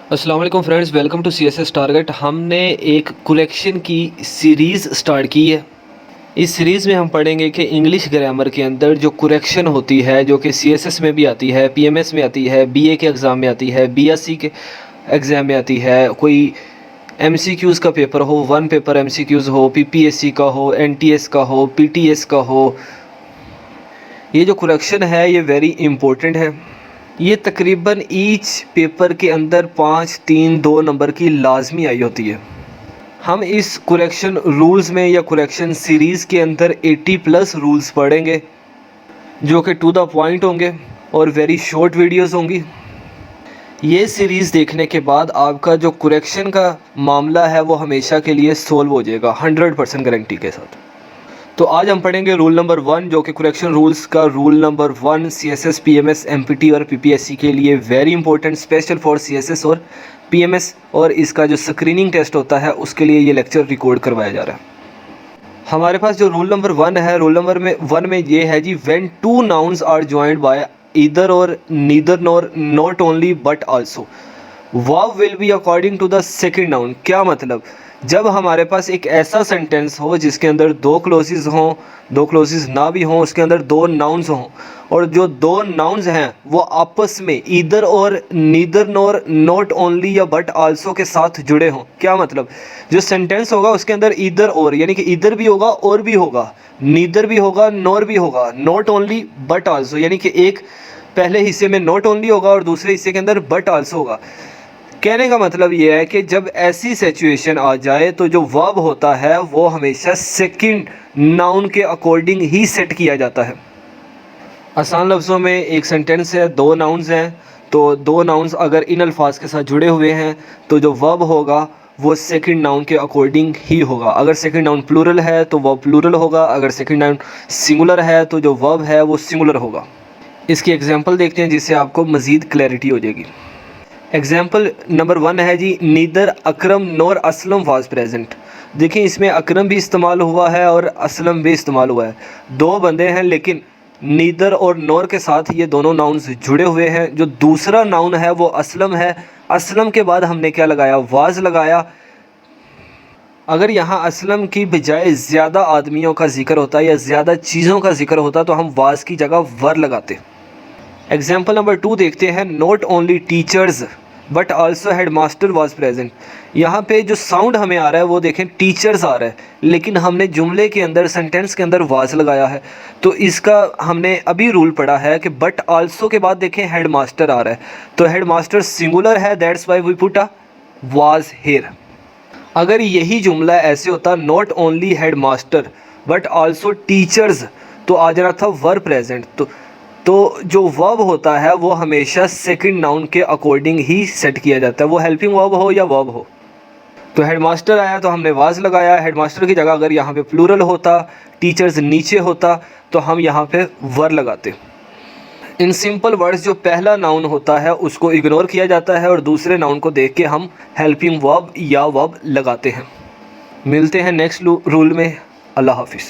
अस्सलाम वालेकुम friends, welcome to CSS target. हमने एक करेक्शन की सीरीज़ स्टार्ट की है। इस सीरीज़ में हम पढ़ेंगे कि इंग्लिश ग्रामर के अंदर जो करेक्शन होती है, जो कि CSS में भी आती है, PMS में आती है, BA के एग्ज़ाम में आती है, BSc के एग्ज़ाम में आती है, कोई MCQs का पेपर हो, वन पेपर MCQs हो, PPSC का हो, NTS का हो, PTS का हो, ये जो करेक्शन है ये वेरी इंपॉर्टेंट है। ये तकरीबन ईच पेपर के अंदर 5, 3, 2 नंबर की लाजमी आई होती है। हम इस करेक्शन रूल्स में या करेक्शन सीरीज़ के अंदर 80 प्लस रूल्स पढ़ेंगे जो कि टू द पॉइंट होंगे और वेरी शॉर्ट वीडियोस होंगी। ये सीरीज़ देखने के बाद आपका जो करेक्शन का मामला है वो हमेशा के लिए सोल्व हो जाएगा 100% गारंटी के साथ। तो आज हम पढ़ेंगे रूल नंबर 1 जो कि करेक्शन रूल्स का rule number 1 CSS, PMS, MPT और PPSC के लिए very important, special for CSS और PMS, और इसका जो स्क्रीनिंग टेस्ट होता है उसके लिए ये लेक्चर रिकॉर्ड करवाया जा रहा है। हमारे पास जो रूल नंबर 1 है, रूल नंबर 1 में ये है जी, when two nouns are joined by either or neither nor not only but also, verb will be according to the second noun. क्या मतलब? जब हमारे पास एक ऐसा सेंटेंस हो जिसके अंदर दो क्लोजेस हों, दो क्लोजेस ना भी हों, उसके अंदर दो नाउन्स हों, और जो दो नाउन्स हैं वो आपस में either or neither nor not only या बट आल्सो के साथ जुड़े हों। क्या मतलब? जो सेंटेंस होगा उसके अंदर ईदर और, यानी कि ईदर भी होगा और भी होगा, नीदर भी होगा नॉर भी होगा, नॉट ओनली बट आल्सो, यानी कि एक पहले हिस्से में नॉट ओनली होगा और दूसरे हिस्से के अंदर बट आल्सो होगा। कहने का मतलब ये है कि जब ऐसी सिचुएशन आ जाए तो जो वर्ब होता है वो हमेशा सेकंड नाउन के अकॉर्डिंग ही सेट किया जाता है। आसान लफ्ज़ों में एक सेंटेंस है, दो नाउन्स हैं, तो दो नाउन्स अगर इन अल्फाज के साथ जुड़े हुए हैं तो जो वर्ब होगा वो सेकंड नाउन के अकॉर्डिंग ही होगा। अगर सेकंड नाउन प्लूरल है तो वर्ब प्लूरल होगा, अगर सेकंड नाउन सिंगुलर है तो जो वर्ब है वो सिंगुलर होगा। इसकी एग्जांपल देखते हैं जिससे आपको मज़ीद क्लैरिटी हो जाएगी। एग्जाम्पल नंबर 1 है जी, neither Akram nor Aslam was present. देखिए इसमें अकरम भी इस्तेमाल हुआ है और असलम भी इस्तेमाल हुआ है। दो बंदे हैं लेकिन नीदर और नॉर के साथ ये दोनों नाउन्स जुड़े हुए हैं। जो दूसरा नाउन है वो असलम है। असलम के बाद हमने क्या लगाया? वाज लगाया। अगर यहाँ असलम की बजाय ज़्यादा आदमियों का जिक्र होता या ज़्यादा चीज़ों का जिक्र होता तो हम वाज की जगह वर लगाते। एग्जाम्पल नंबर 2 देखते हैं, not only teachers but also head master was present. यहाँ पे जो साउंड हमें आ रहा है वो देखें टीचर्स आ रहा है, लेकिन हमने जुमले के अंदर, सेंटेंस के अंदर वाज लगाया है। तो इसका हमने अभी रूल पढ़ा है कि बट आल्सो के बाद देखें हेड मास्टर आ रहा है, तो हेड मास्टर सिंगुलर है, that's why we put a was here. अगर यही जुमला ऐसे होता, not only head master but also teachers, तो आ जाना था वर प्रेजेंट। तो जो वर्ब होता है वो हमेशा सेकंड नाउन के अकॉर्डिंग ही सेट किया जाता है, वो हेल्पिंग वर्ब हो या वर्ब हो। तो हेडमास्टर आया तो हमने वाज लगाया। हेडमास्टर की जगह अगर यहाँ पे प्लूरल होता, टीचर्स नीचे होता, तो हम यहाँ पे वर लगाते। इन सिंपल वर्ड्स जो पहला नाउन होता है उसको इग्नोर किया जाता है और दूसरे नाउन को देख के हम हेल्पिंग वर्ब या वर्ब लगाते हैं। मिलते हैं नेक्स्ट रूल में। अल्लाह हाफिज़।